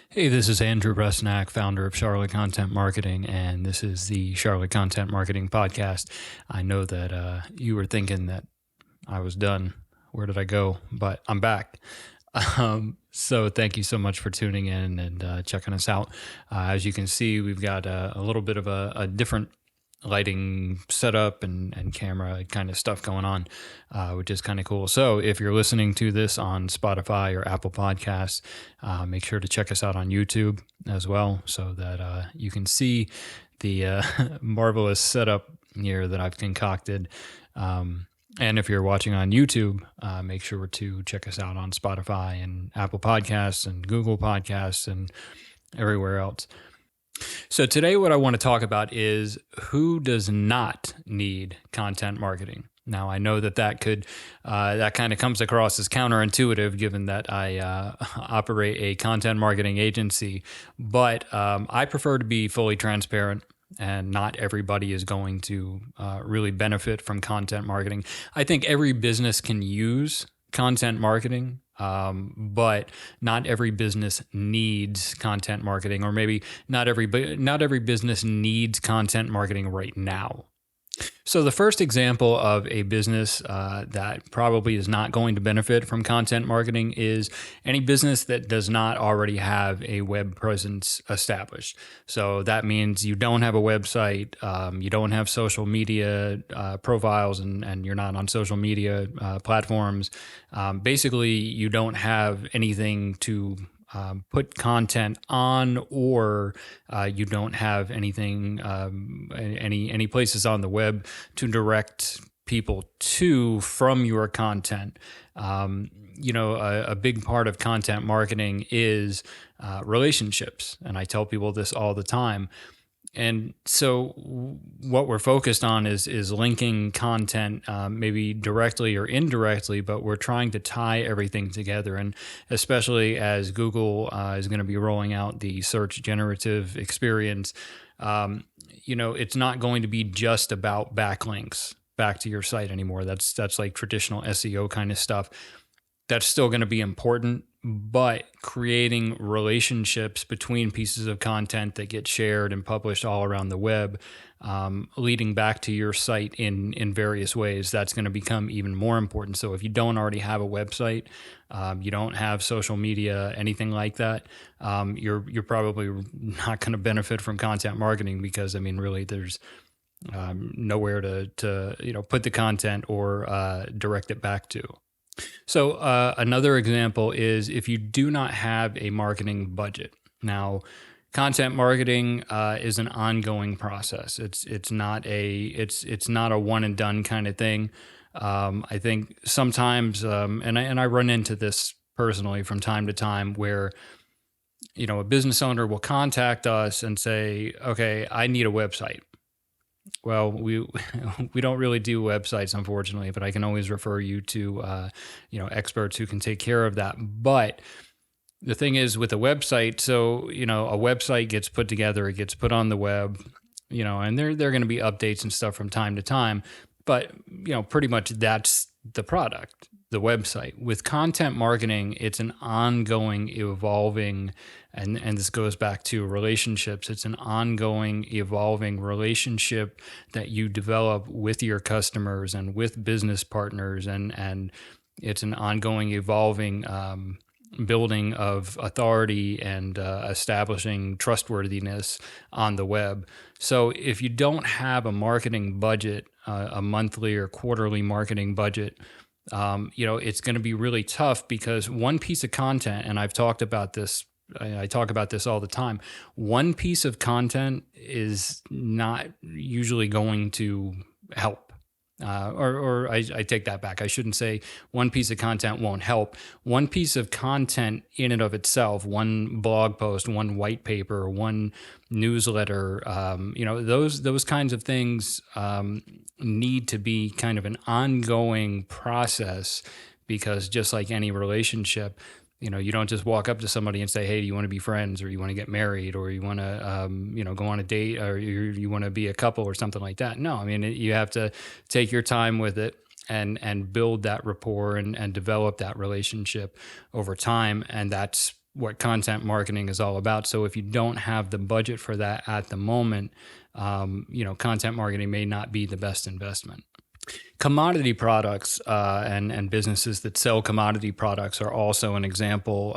Hey, this is Andrew Bresnak, founder of Charlotte Content Marketing, and this is the Charlotte Content Marketing Podcast. I know that you were thinking that I was done. Where did I go? But I'm back. So thank you so much for tuning in and checking us out. As you can see, we've got a little bit of a different lighting setup and camera kind of stuff going on, which is kind of cool. So if you're listening to this on Spotify or Apple Podcasts, make sure to check us out on YouTube as well so that you can see the marvelous setup here that I've concocted. And if you're watching on YouTube, make sure to check us out on Spotify and Apple Podcasts and Google Podcasts and everywhere else. So today what I want to talk about is who does not need content marketing. Now, I know that could that kind of comes across as counterintuitive given that I operate a content marketing agency, but I prefer to be fully transparent. And not everybody is going to really benefit from content marketing. I think every business can use content marketing, but not every business needs content marketing, or maybe not every business needs content marketing right now. So the first example of a business that probably is not going to benefit from content marketing is any business that does not already have a web presence established. So that means you don't have a website, you don't have social media profiles, and you're not on social media platforms. Basically, you don't have anything to put content on, or you don't have anything, any places on the web to direct people to from your content. A big part of content marketing is relationships, and I tell people this all the time. And so what we're focused on is linking content, maybe directly or indirectly, but we're trying to tie everything together. And especially as Google is going to be rolling out the search generative experience, it's not going to be just about backlinks back to your site anymore. That's like traditional SEO kind of stuff. That's still going to be important, but creating relationships between pieces of content that get shared and published all around the web, leading back to your site in various ways, that's going to become even more important. So if you don't already have a website, you don't have social media, anything like that, you're probably not going to benefit from content marketing because, really, there's nowhere to put the content or direct it back to. So another example is if you do not have a marketing budget. Now, content marketing is an ongoing process. It's not a one and done kind of thing. I think sometimes, and I run into this personally from time to time, where a business owner will contact us and say, "Okay, I need a website." Well, we don't really do websites, unfortunately, but I can always refer you to experts who can take care of that. But the thing is with a website, so a website gets put together, it gets put on the web, and there are going to be updates and stuff from time to time. But pretty much that's the product, the website. With content marketing, it's an ongoing, evolving, and this goes back to relationships. It's an ongoing, evolving relationship that you develop with your customers and with business partners, and it's an ongoing, evolving building of authority and establishing trustworthiness on the web. So if you don't have a marketing budget, a monthly or quarterly marketing budget, it's going to be really tough because one piece of content, and I've talked about this, I talk about this all the time, one piece of content is not usually going to help. I take that back. I shouldn't say one piece of content won't help. One piece of content in and of itself, one blog post, one white paper, one newsletter, those kinds of things need to be kind of an ongoing process, because just like any relationship, you don't just walk up to somebody and say, "Hey, do you want to be friends, or you want to get married, or you want to, go on a date, or you want to be a couple or something like that?" No, you have to take your time with it and build that rapport and develop that relationship over time. And that's what content marketing is all about. So if you don't have the budget for that at the moment, content marketing may not be the best investment. Commodity products and businesses that sell commodity products are also an example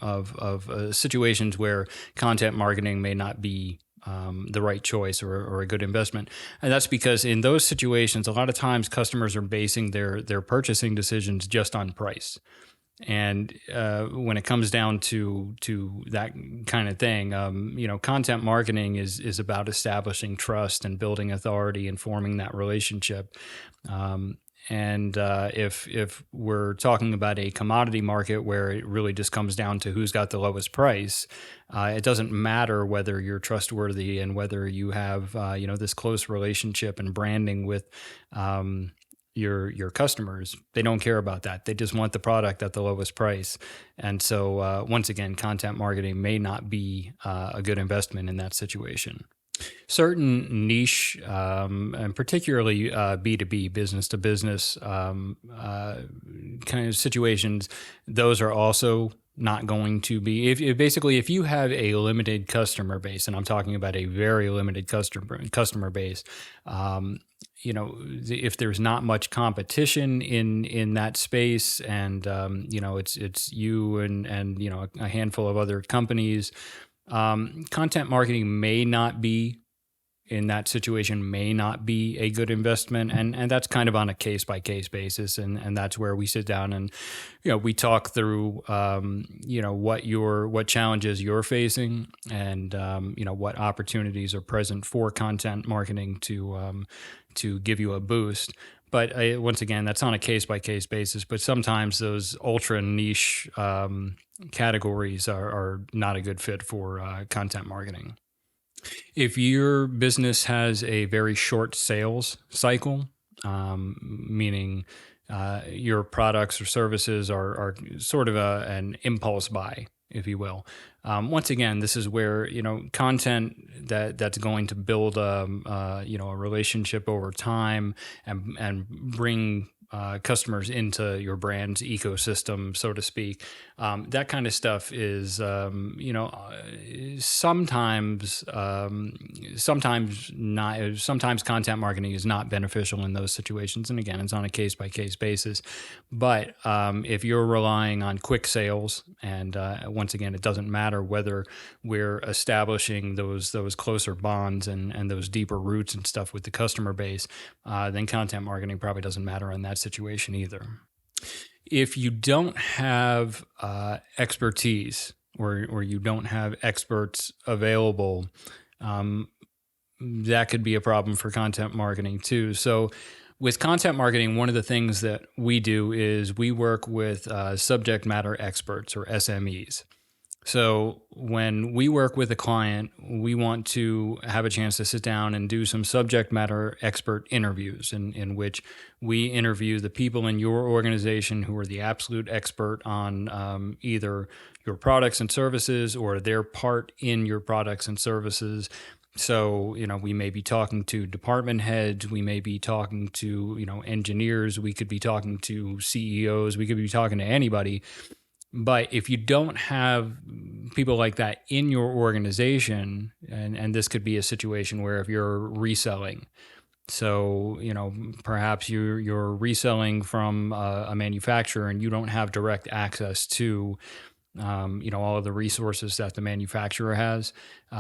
of situations where content marketing may not be the right choice or a good investment. And that's because in those situations, a lot of times customers are basing their purchasing decisions just on price. And when it comes down to that kind of thing, content marketing is about establishing trust and building authority and forming that relationship. If we're talking about a commodity market where it really just comes down to who's got the lowest price, it doesn't matter whether you're trustworthy and whether you have this close relationship and branding with your customers. They don't care about that. They just want the product at the lowest price. And so once again, content marketing may not be a good investment in that situation. Certain niche and particularly B2B, business to business kind of situations, those are also not going to be, if you have a limited customer base, and I'm talking about a very limited customer base, if there's not much competition in that space, and it's you and a handful of other companies, content marketing may not be, in that situation, may not be a good investment, and that's kind of on a case by case basis, and that's where we sit down and we talk through what challenges you're facing, and what opportunities are present for content marketing to give you a boost. But once again, that's on a case by case basis. But sometimes those ultra niche categories are not a good fit for content marketing. If your business has a very short sales cycle, meaning your products or services are sort of an impulse buy, if you will. Once again, this is where content that's going to build a relationship over time and bring customers into your brand's ecosystem, so to speak. That kind of stuff is, sometimes not. Sometimes content marketing is not beneficial in those situations, and again, it's on a case by case basis. But if you're relying on quick sales, and once again, it doesn't matter whether we're establishing those closer bonds and those deeper roots and stuff with the customer base, then content marketing probably doesn't matter in that situation either. If you don't have expertise, or you don't have experts available, that could be a problem for content marketing too. So with content marketing, one of the things that we do is we work with subject matter experts, or SMEs. So when we work with a client, we want to have a chance to sit down and do some subject matter expert interviews, in which we interview the people in your organization who are the absolute expert on either your products and services or their part in your products and services. So, we may be talking to department heads, we may be talking to, engineers, we could be talking to CEOs, we could be talking to anybody. But if you don't have people like that in your organization, and this could be a situation where if you're reselling, so, perhaps you're reselling from a manufacturer and you don't have direct access to, all of the resources that the manufacturer has,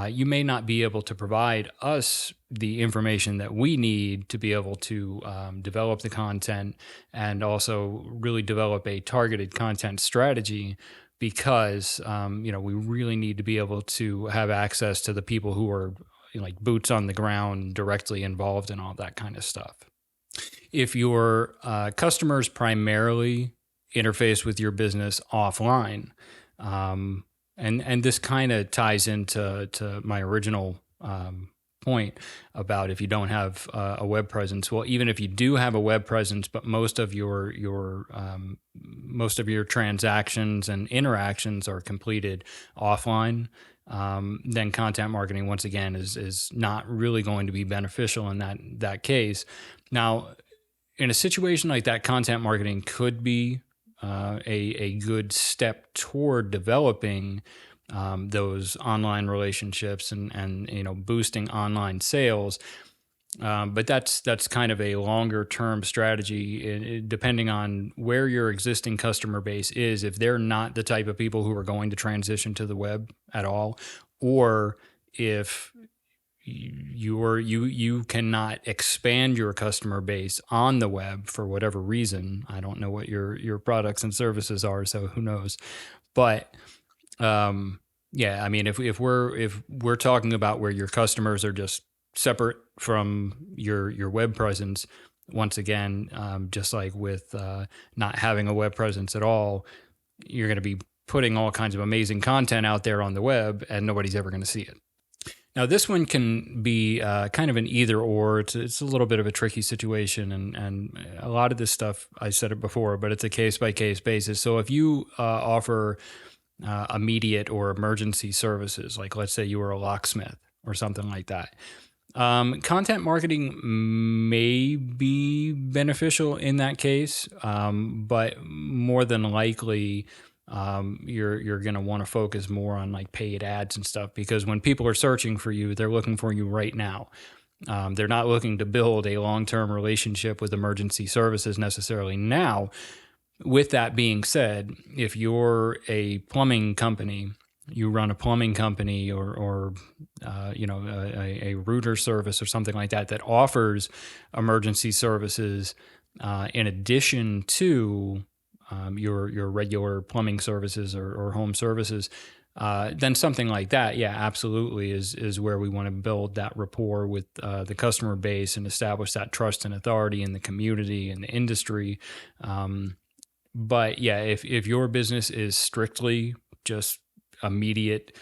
you may not be able to provide us the information that we need to be able to develop the content and also really develop a targeted content strategy, because, we really need to be able to have access to the people who are like boots on the ground, directly involved in all that kind of stuff. If your customers primarily interface with your business offline, and this kind of ties into my original point about if you don't have a web presence. Well, even if you do have a web presence, but most of your transactions and interactions are completed offline, then content marketing, once again, is not really going to be beneficial in that case. Now, in a situation like that, content marketing could be a good step toward developing those online relationships and boosting online sales. But that's kind of a longer term strategy, depending on where your existing customer base is. If they're not the type of people who are going to transition to the web at all, or if you cannot expand your customer base on the web for whatever reason. I don't know what your products and services are, so who knows. But yeah, I mean, if we're talking about where your customers are just separate from your web presence, once again, just like with not having a web presence at all, you're going to be putting all kinds of amazing content out there on the web, and nobody's ever going to see it. Now, this one can be kind of an either or. It's a little bit of a tricky situation, and a lot of this stuff, I said it before, but it's a case-by-case basis. So if you offer immediate or emergency services, like let's say you were a locksmith or something like that, content marketing may be beneficial in that case, but more than likely, you're going to want to focus more on like paid ads and stuff, because when people are searching for you, they're looking for you right now. They're not looking to build a long-term relationship with emergency services necessarily now. With that being said, if you're a plumbing company, you run a plumbing company or a router service or something like that offers emergency services in addition to your regular plumbing services or home services, then something like that, yeah, absolutely is where we want to build that rapport with the customer base and establish that trust and authority in the community and the industry. But yeah, if your business is strictly just immediate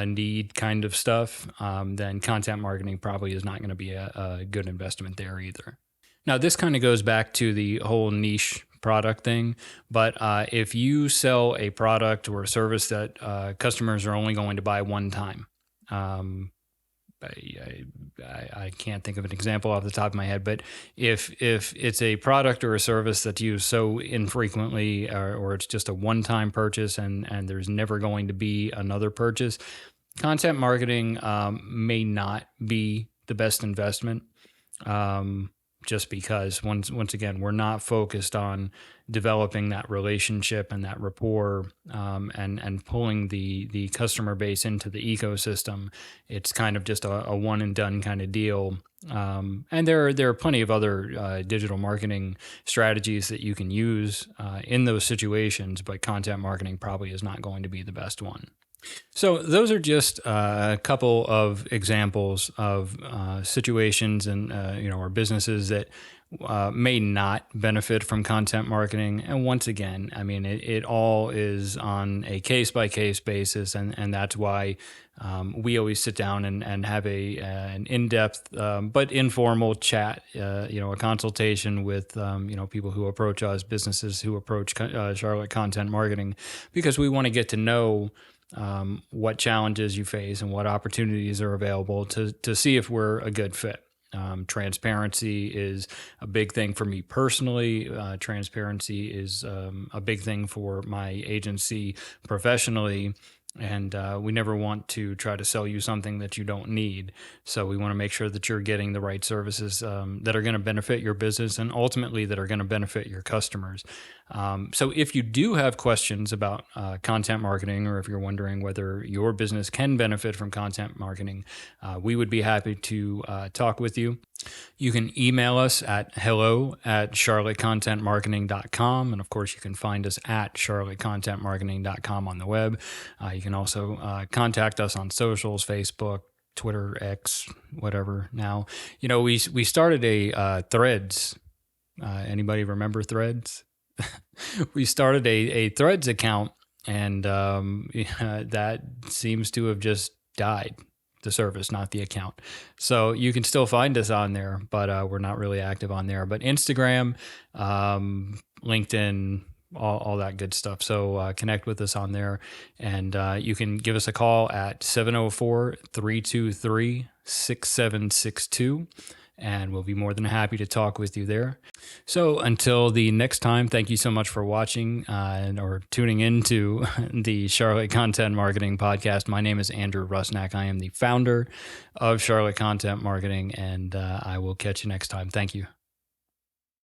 need kind of stuff, then content marketing probably is not going to be a good investment there either. Now, this kind of goes back to the whole niche product thing, but if you sell a product or a service that customers are only going to buy one time, I can't think of an example off the top of my head, but if it's a product or a service that's used so infrequently, or it's just a one-time purchase and there's never going to be another purchase, content marketing may not be the best investment. Just because once again, we're not focused on developing that relationship and that rapport, and pulling the customer base into the ecosystem. It's kind of just a one and done kind of deal. And there are plenty of other digital marketing strategies that you can use in those situations, but content marketing probably is not going to be the best one. So those are just a couple of examples of situations and or businesses that may not benefit from content marketing. And once again, I mean, it all is on a case-by-case basis, and that's why we always sit down and have an in-depth but informal chat, a consultation with people who approach us, businesses who approach Charlotte Content Marketing, because we want to get to know what challenges you face and what opportunities are available to see if we're a good fit. Transparency is a big thing for me personally. Transparency is a big thing for my agency professionally. And we never want to try to sell you something that you don't need. So we want to make sure that you're getting the right services that are going to benefit your business and ultimately that are going to benefit your customers. So if you do have questions about content marketing, or if you're wondering whether your business can benefit from content marketing, we would be happy to talk with you. You can email us at hello@charlottecontentmarketing.com. And of course, you can find us at charlottecontentmarketing.com on the web. You can also contact us on socials, Facebook, Twitter, X, whatever now. We started a Threads. Anybody remember Threads? We started a Threads account, and that seems to have just died. The service, not the account. So you can still find us on there, but we're not really active on there. But Instagram, LinkedIn, all that good stuff. So connect with us on there, and you can give us a call at 704-323-6762. and we'll be more than happy to talk with you there. So until the next time, thank you so much for watching or tuning into the Charlotte Content Marketing Podcast. My name is Andrew Rusnak. I am the founder of Charlotte Content Marketing, and I will catch you next time. Thank you.